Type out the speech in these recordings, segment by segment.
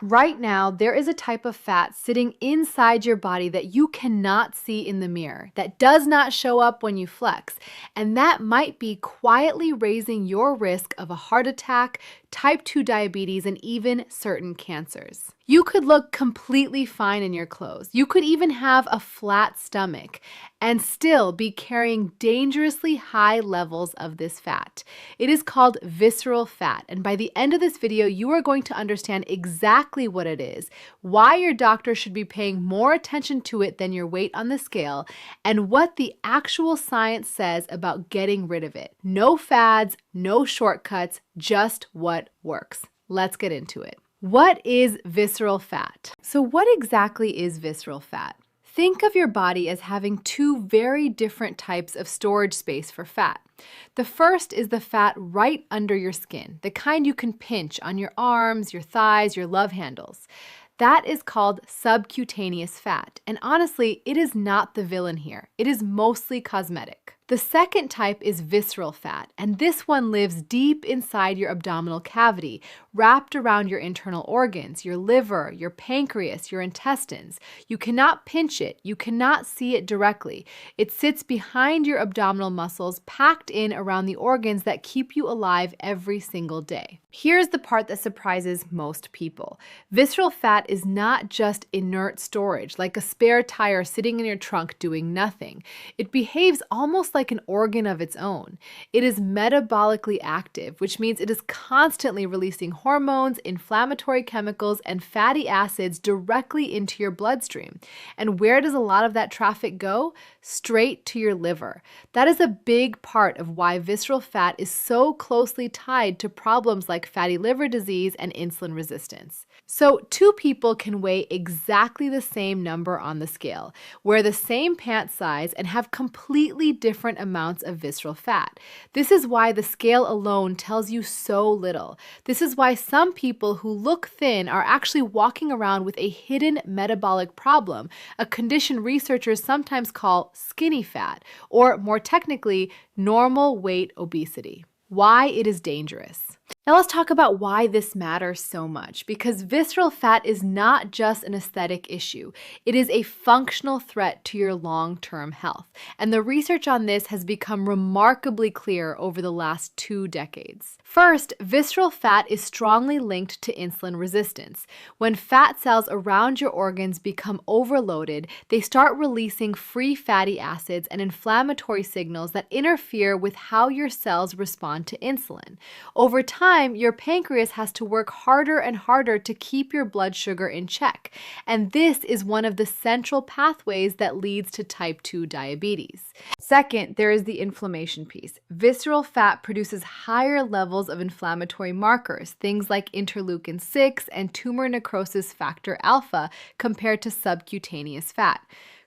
Right now, there is a type of fat sitting inside your body that you cannot see in the mirror, that does not show up when you flex, and that might be quietly raising your risk of a heart attack, type 2 diabetes, and even certain cancers. You could look completely fine in your clothes. You could even have a flat stomach and still be carrying dangerously high levels of this fat. It is called visceral fat, and by the end of this video, you are going to understand exactly what it is, why your doctor should be paying more attention to it than your weight on the scale, and what the actual science says about getting rid of it. No fads, no shortcuts, just what works. Let's get into it. What is visceral fat? So what exactly is visceral fat? Think of your body as having two very different types of storage space for fat. The first is the fat right under your skin, the kind you can pinch on your arms, your thighs, your love handles. That is called subcutaneous fat, and honestly, it is not the villain here. It is mostly cosmetic. The second type is visceral fat, and this one lives deep inside your abdominal cavity, wrapped around your internal organs, your liver, your pancreas, your intestines. You cannot pinch it. You cannot see it directly. It sits behind your abdominal muscles, packed in around the organs that keep you alive every single day. Here's the part that surprises most people. Visceral fat is not just inert storage, like a spare tire sitting in your trunk doing nothing. It behaves almost like an organ of its own. It is metabolically active, which means it is constantly releasing hormones, inflammatory chemicals, and fatty acids directly into your bloodstream. And where does a lot of that traffic go? Straight to your liver. That is a big part of why visceral fat is so closely tied to problems like fatty liver disease and insulin resistance. So two people can weigh exactly the same number on the scale, wear the same pant size, and have completely different amounts of visceral fat. This is why the scale alone tells you so little. This is why some people who look thin are actually walking around with a hidden metabolic problem, a condition researchers sometimes call skinny fat, or more technically, normal weight obesity. Why it is dangerous. Now let's talk about why this matters so much, because visceral fat is not just an aesthetic issue. It is a functional threat to your long-term health, and the research on this has become remarkably clear over the last 2 decades. First, visceral fat is strongly linked to insulin resistance. When fat cells around your organs become overloaded, they start releasing free fatty acids and inflammatory signals that interfere with how your cells respond to insulin. Over time, your pancreas has to work harder and harder to keep your blood sugar in check, and this is one of the central pathways that leads to type 2 diabetes. Second, there is the inflammation piece. Visceral fat produces higher levels of inflammatory markers, things like interleukin 6 and tumor necrosis factor alpha, compared to subcutaneous fat.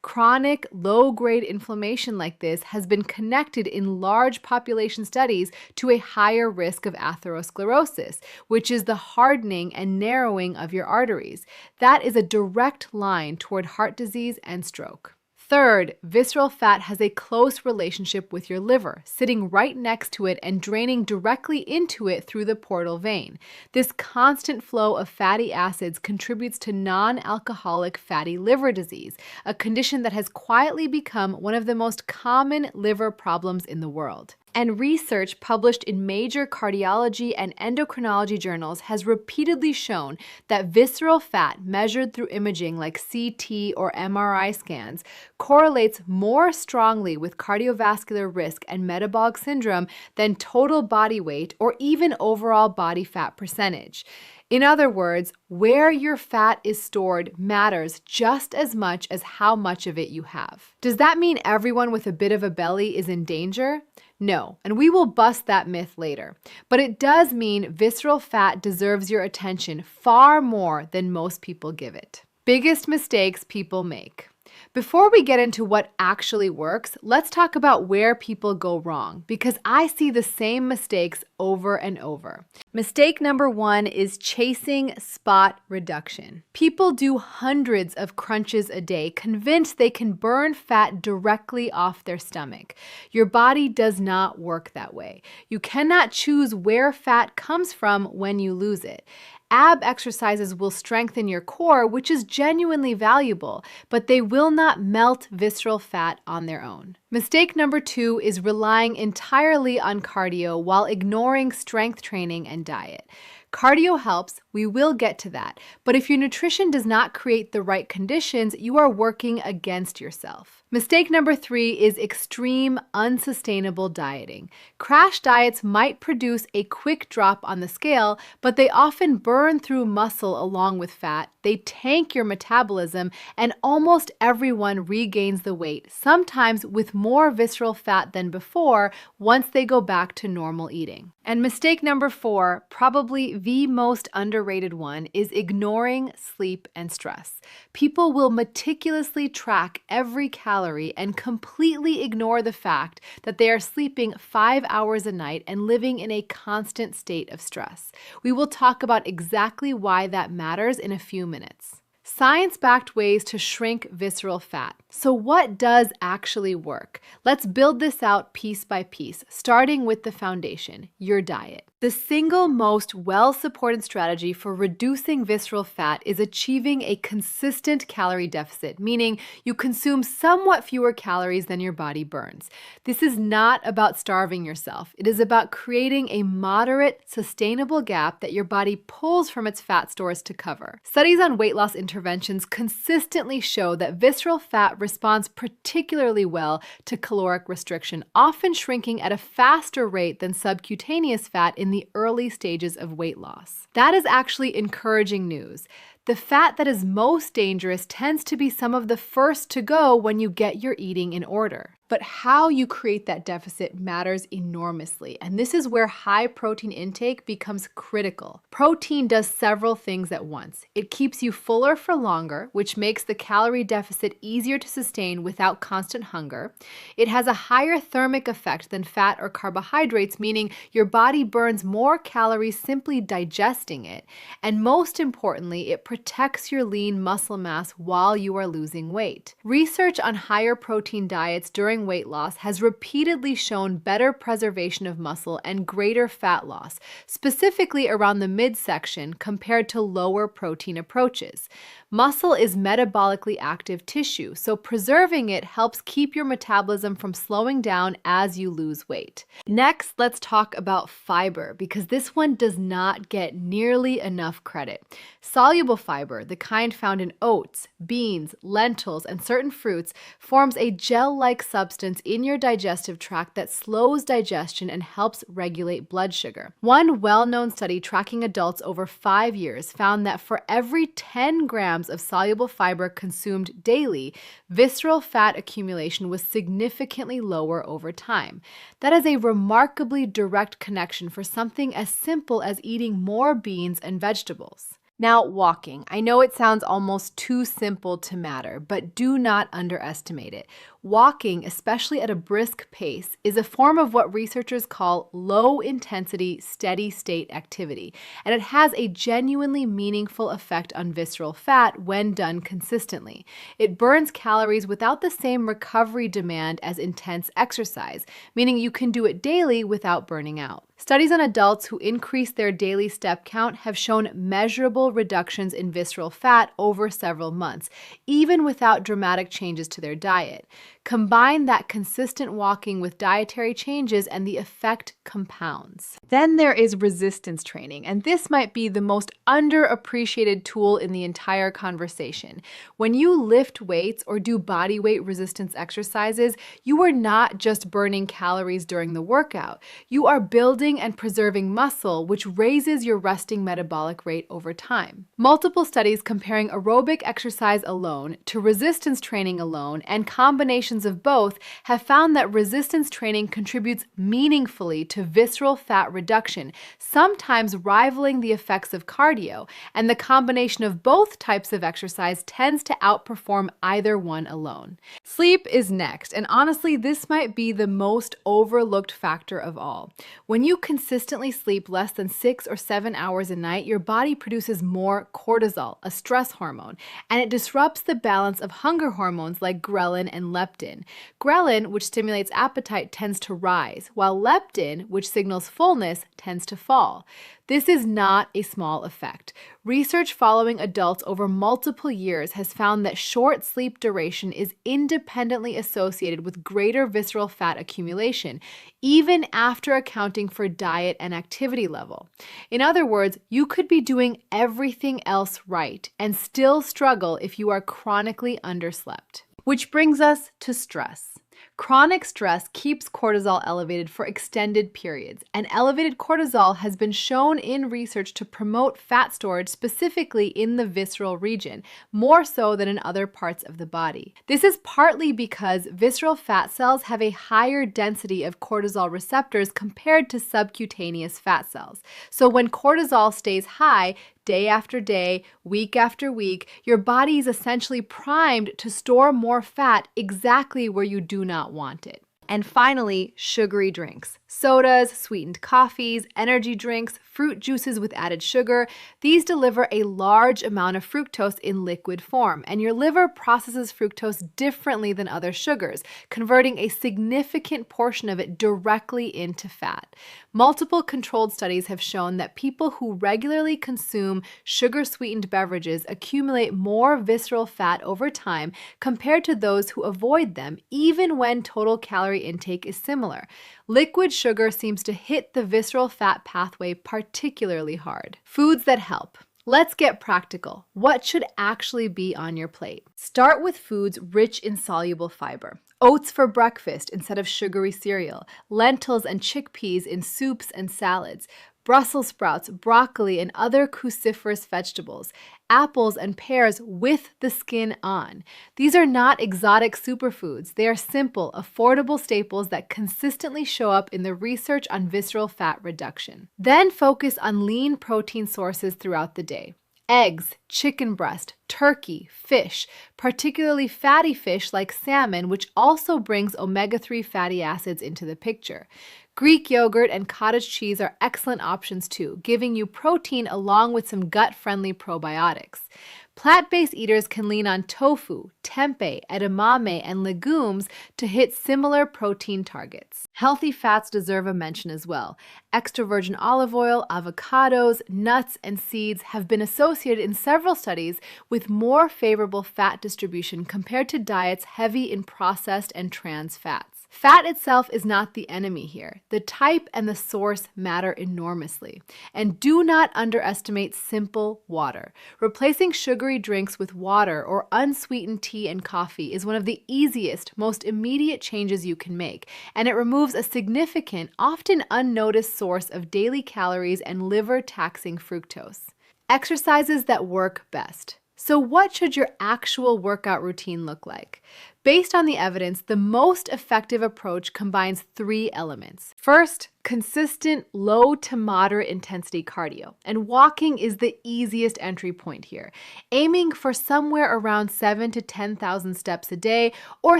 Chronic, low-grade inflammation like this has been connected in large population studies to a higher risk of atherosclerosis, which is the hardening and narrowing of your arteries. That is a direct line toward heart disease and stroke. Third, visceral fat has a close relationship with your liver, sitting right next to it and draining directly into it through the portal vein. This constant flow of fatty acids contributes to non-alcoholic fatty liver disease, a condition that has quietly become one of the most common liver problems in the world. And research published in major cardiology and endocrinology journals has repeatedly shown that visceral fat measured through imaging like CT or MRI scans correlates more strongly with cardiovascular risk and metabolic syndrome than total body weight or even overall body fat percentage. In other words, where your fat is stored matters just as much as how much of it you have. Does that mean everyone with a bit of a belly is in danger? No, and we will bust that myth later. But it does mean visceral fat deserves your attention far more than most people give it. Biggest mistakes people make. Before we get into what actually works, let's talk about where people go wrong, because I see the same mistakes over and over. Mistake number 1 is chasing spot reduction. People do hundreds of crunches a day, convinced they can burn fat directly off their stomach. Your body does not work that way. You cannot choose where fat comes from when you lose it. Ab exercises will strengthen your core, which is genuinely valuable, but they will not melt visceral fat on their own. Mistake number 2 is relying entirely on cardio while ignoring strength training and diet. Cardio helps, we will get to that, but if your nutrition does not create the right conditions, you are working against yourself. Mistake number 3 is extreme, unsustainable dieting. Crash diets might produce a quick drop on the scale, but they often burn through muscle along with fat, they tank your metabolism, and almost everyone regains the weight, sometimes with more visceral fat than before, once they go back to normal eating. And mistake number 4, probably the most underrated one, is ignoring sleep and stress. People will meticulously track every calorie and completely ignore the fact that they are sleeping 5 hours a night and living in a constant state of stress. We will talk about exactly why that matters in a few minutes. Science-backed ways to shrink visceral fat. So what does actually work? Let's build this out piece by piece, starting with the foundation, your diet. The single most well-supported strategy for reducing visceral fat is achieving a consistent calorie deficit, meaning you consume somewhat fewer calories than your body burns. This is not about starving yourself. It is about creating a moderate, sustainable gap that your body pulls from its fat stores to cover. Studies on weight loss interventions consistently show that visceral fat responds particularly well to caloric restriction, often shrinking at a faster rate than subcutaneous fat in the early stages of weight loss. That is actually encouraging news. The fat that is most dangerous tends to be some of the first to go when you get your eating in order. But how you create that deficit matters enormously, and this is where high protein intake becomes critical. Protein does several things at once. It keeps you fuller for longer, which makes the calorie deficit easier to sustain without constant hunger. It has a higher thermic effect than fat or carbohydrates, meaning your body burns more calories simply digesting it. And most importantly, it protects your lean muscle mass while you are losing weight. Research on higher protein diets during weight loss has repeatedly shown better preservation of muscle and greater fat loss, specifically around the midsection compared to lower protein approaches. Muscle is metabolically active tissue, so preserving it helps keep your metabolism from slowing down as you lose weight. Next, let's talk about fiber, because this one does not get nearly enough credit. Soluble fiber, the kind found in oats, beans, lentils, and certain fruits, forms a gel-like substance in your digestive tract that slows digestion and helps regulate blood sugar. One well-known study tracking adults over 5 years found that for every 10 grams of soluble fiber consumed daily, visceral fat accumulation was significantly lower over time. That is a remarkably direct connection for something as simple as eating more beans and vegetables. Now, walking. I know it sounds almost too simple to matter, but do not underestimate it. Walking, especially at a brisk pace, is a form of what researchers call low-intensity, steady-state activity, and it has a genuinely meaningful effect on visceral fat when done consistently. It burns calories without the same recovery demand as intense exercise, meaning you can do it daily without burning out. Studies on adults who increase their daily step count have shown measurable reductions in visceral fat over several months, even without dramatic changes to their diet. Combine that consistent walking with dietary changes and the effect compounds. Then there is resistance training, and this might be the most underappreciated tool in the entire conversation. When you lift weights or do body weight resistance exercises, you are not just burning calories during the workout. You are building and preserving muscle, which raises your resting metabolic rate over time. Multiple studies comparing aerobic exercise alone to resistance training alone and combinations of both have found that resistance training contributes meaningfully to visceral fat reduction, sometimes rivaling the effects of cardio, and the combination of both types of exercise tends to outperform either one alone. Sleep is next, and honestly, this might be the most overlooked factor of all. When you consistently sleep less than 6 or 7 hours a night, your body produces more cortisol, a stress hormone, and it disrupts the balance of hunger hormones like ghrelin and leptin. Ghrelin, which stimulates appetite, tends to rise, while leptin, which signals fullness, tends to fall. This is not a small effect. Research following adults over multiple years has found that short sleep duration is independently associated with greater visceral fat accumulation, even after accounting for diet and activity level. In other words, you could be doing everything else right and still struggle if you are chronically underslept. Which brings us to stress. Chronic stress keeps cortisol elevated for extended periods, and elevated cortisol has been shown in research to promote fat storage specifically in the visceral region, more so than in other parts of the body. This is partly because visceral fat cells have a higher density of cortisol receptors compared to subcutaneous fat cells. So when cortisol stays high, day after day, week after week, your body is essentially primed to store more fat exactly where you do not want it. And finally, sugary drinks. Sodas, sweetened coffees, energy drinks, fruit juices with added sugar. These deliver a large amount of fructose in liquid form, and your liver processes fructose differently than other sugars, converting a significant portion of it directly into fat. Multiple controlled studies have shown that people who regularly consume sugar-sweetened beverages accumulate more visceral fat over time compared to those who avoid them, even when total calorie intake is similar. Liquid sugar seems to hit the visceral fat pathway particularly hard. Foods that help. Let's get practical. What should actually be on your plate? Start with foods rich in soluble fiber. Oats for breakfast instead of sugary cereal. Lentils and chickpeas in soups and salads. Brussels sprouts, broccoli, and other cruciferous vegetables. Apples and pears with the skin on. These are not exotic superfoods. They are simple, affordable staples that consistently show up in the research on visceral fat reduction. Then focus on lean protein sources throughout the day. Eggs, chicken breast, turkey, fish, particularly fatty fish like salmon, which also brings omega-3 fatty acids into the picture. Greek yogurt and cottage cheese are excellent options too, giving you protein along with some gut-friendly probiotics. Plant-based eaters can lean on tofu, tempeh, edamame, and legumes to hit similar protein targets. Healthy fats deserve a mention as well. Extra virgin olive oil, avocados, nuts, and seeds have been associated in several studies with more favorable fat distribution compared to diets heavy in processed and trans fats. Fat itself is not the enemy here. The type and the source matter enormously. And do not underestimate simple water. Replacing sugary drinks with water or unsweetened tea and coffee is one of the easiest, most immediate changes you can make, and it removes a significant, often unnoticed source of daily calories and liver-taxing fructose. Exercises that work best. So what should your actual workout routine look like? Based on the evidence, the most effective approach combines 3 elements. First, consistent low to moderate intensity cardio, and walking is the easiest entry point here, aiming for somewhere around 7,000 to 10,000 steps a day or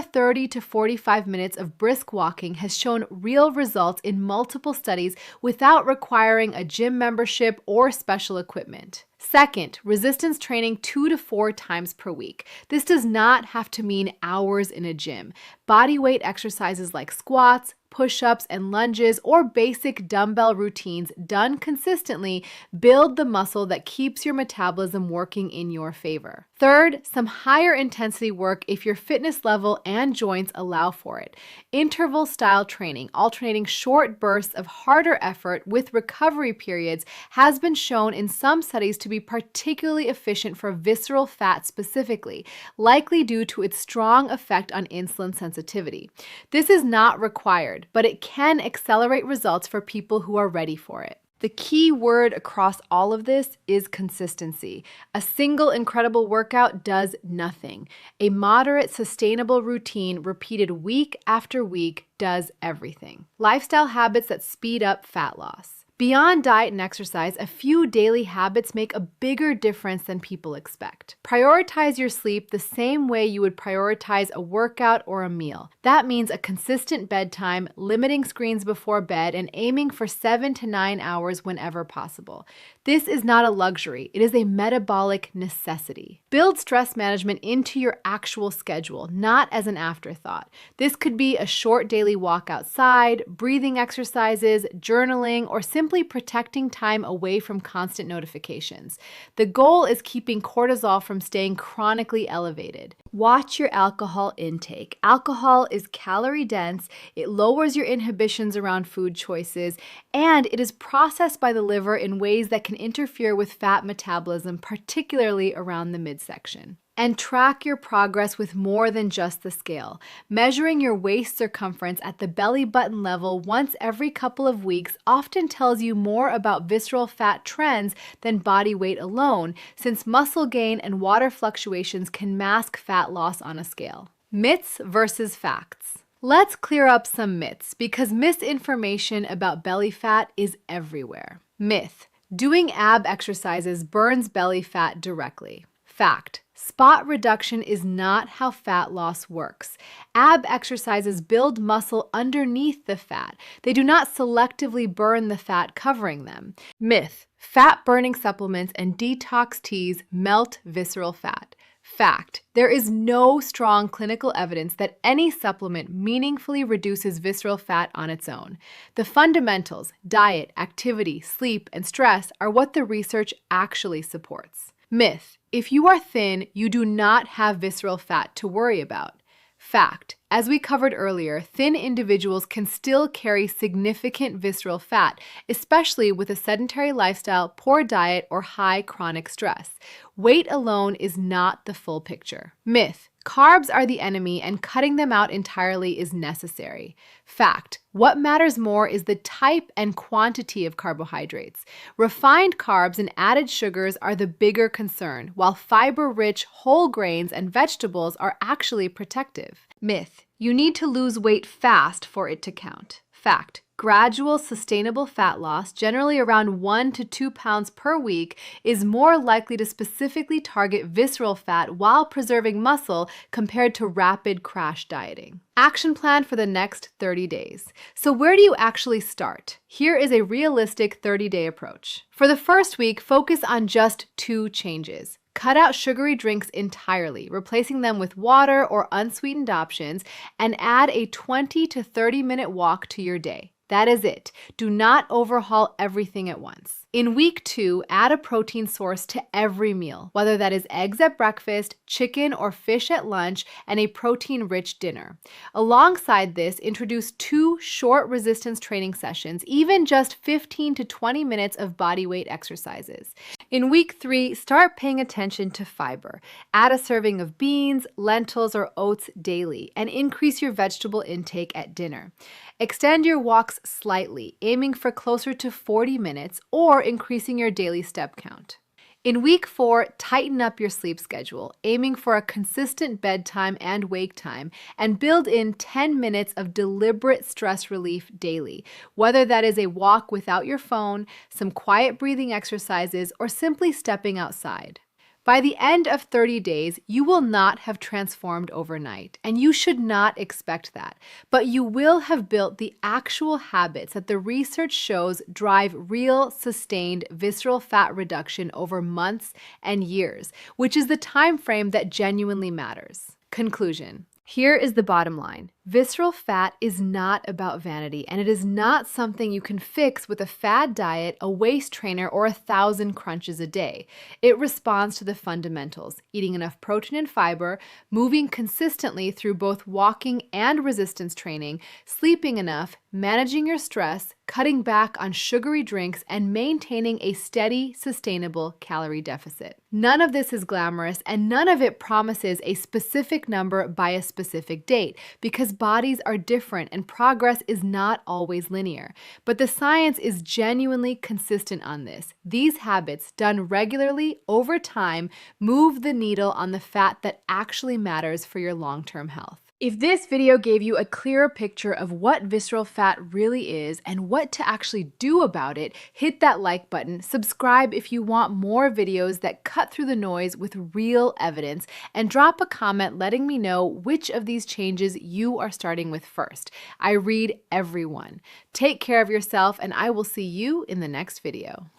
30 to 45 minutes of brisk walking has shown real results in multiple studies without requiring a gym membership or special equipment. Second, resistance training 2 to 4 times per week. This does not have to mean hours in a gym. Body weight exercises like squats, push-ups, and lunges, or basic dumbbell routines done consistently build the muscle that keeps your metabolism working in your favor. Third, some higher intensity work if your fitness level and joints allow for it. Interval-style training, alternating short bursts of harder effort with recovery periods, has been shown in some studies to be particularly efficient for visceral fat specifically, likely due to its strong effect on insulin sensitivity. This is not required, but it can accelerate results for people who are ready for it. The key word across all of this is consistency. A single incredible workout does nothing. A moderate, sustainable routine repeated week after week does everything. Lifestyle habits that speed up fat loss. Beyond diet and exercise, a few daily habits make a bigger difference than people expect. Prioritize your sleep the same way you would prioritize a workout or a meal. That means a consistent bedtime, limiting screens before bed, and aiming for 7 to 9 hours whenever possible. This is not a luxury, it is a metabolic necessity. Build stress management into your actual schedule, not as an afterthought. This could be a short daily walk outside, breathing exercises, journaling, or simply simply protecting time away from constant notifications. The goal is keeping cortisol from staying chronically elevated. Watch your alcohol intake. Alcohol is calorie dense, it lowers your inhibitions around food choices, and it is processed by the liver in ways that can interfere with fat metabolism, particularly around the midsection. And track your progress with more than just the scale. Measuring your waist circumference at the belly button level once every couple of weeks often tells you more about visceral fat trends than body weight alone, since muscle gain and water fluctuations can mask fat loss on a scale. Myths versus facts. Let's clear up some myths because misinformation about belly fat is everywhere. Myth: doing ab exercises burns belly fat directly. Fact: spot reduction is not how fat loss works. Ab exercises build muscle underneath the fat. They do not selectively burn the fat covering them. Myth: fat-burning supplements and detox teas melt visceral fat. Fact: there is no strong clinical evidence that any supplement meaningfully reduces visceral fat on its own. The fundamentals, diet, activity, sleep, and stress, are what the research actually supports. Myth: if you are thin, you do not have visceral fat to worry about. Fact: as we covered earlier, thin individuals can still carry significant visceral fat, especially with a sedentary lifestyle, poor diet, or high chronic stress. Weight alone is not the full picture. Myth: carbs are the enemy and cutting them out entirely is necessary. Fact: what matters more is the type and quantity of carbohydrates. Refined carbs and added sugars are the bigger concern, while fiber-rich whole grains and vegetables are actually protective. Myth: you need to lose weight fast for it to count. Fact: gradual, sustainable fat loss, generally around 1 to 2 pounds per week, is more likely to specifically target visceral fat while preserving muscle compared to rapid crash dieting. Action plan for the next 30 days. So where do you actually start? Here is a realistic 30-day approach. For the first week, focus on just 2 changes. Cut out sugary drinks entirely, replacing them with water or unsweetened options, and add a 20 to 30-minute walk to your day. That is it. Do not overhaul everything at once. In week 2, add a protein source to every meal, whether that is eggs at breakfast, chicken or fish at lunch, and a protein-rich dinner. Alongside this, introduce 2 short resistance training sessions, even just 15 to 20 minutes of bodyweight exercises. In week 3, start paying attention to fiber. Add a serving of beans, lentils, or oats daily, and increase your vegetable intake at dinner. Extend your walks slightly, aiming for closer to 40 minutes, or increasing your daily step count. In week 4, tighten up your sleep schedule, aiming for a consistent bedtime and wake time, and build in 10 minutes of deliberate stress relief daily, whether that is a walk without your phone, some quiet breathing exercises, or simply stepping outside. By the end of 30 days, you will not have transformed overnight, and you should not expect that. But you will have built the actual habits that the research shows drive real, sustained visceral fat reduction over months and years, which is the time frame that genuinely matters. Conclusion. Here is the bottom line. Visceral fat is not about vanity, and it is not something you can fix with a fad diet, a waist trainer, or 1,000 crunches a day. It responds to the fundamentals: eating enough protein and fiber, moving consistently through both walking and resistance training, sleeping enough, managing your stress, cutting back on sugary drinks, and maintaining a steady, sustainable calorie deficit. None of this is glamorous, and none of it promises a specific number by a specific date, because bodies are different and progress is not always linear. But the science is genuinely consistent on this. These habits, done regularly over time, move the needle on the fat that actually matters for your long-term health. If this video gave you a clearer picture of what visceral fat really is and what to actually do about it, hit that like button, subscribe if you want more videos that cut through the noise with real evidence, and drop a comment letting me know which of these changes you are starting with first. I read every one. Take care of yourself, and I will see you in the next video.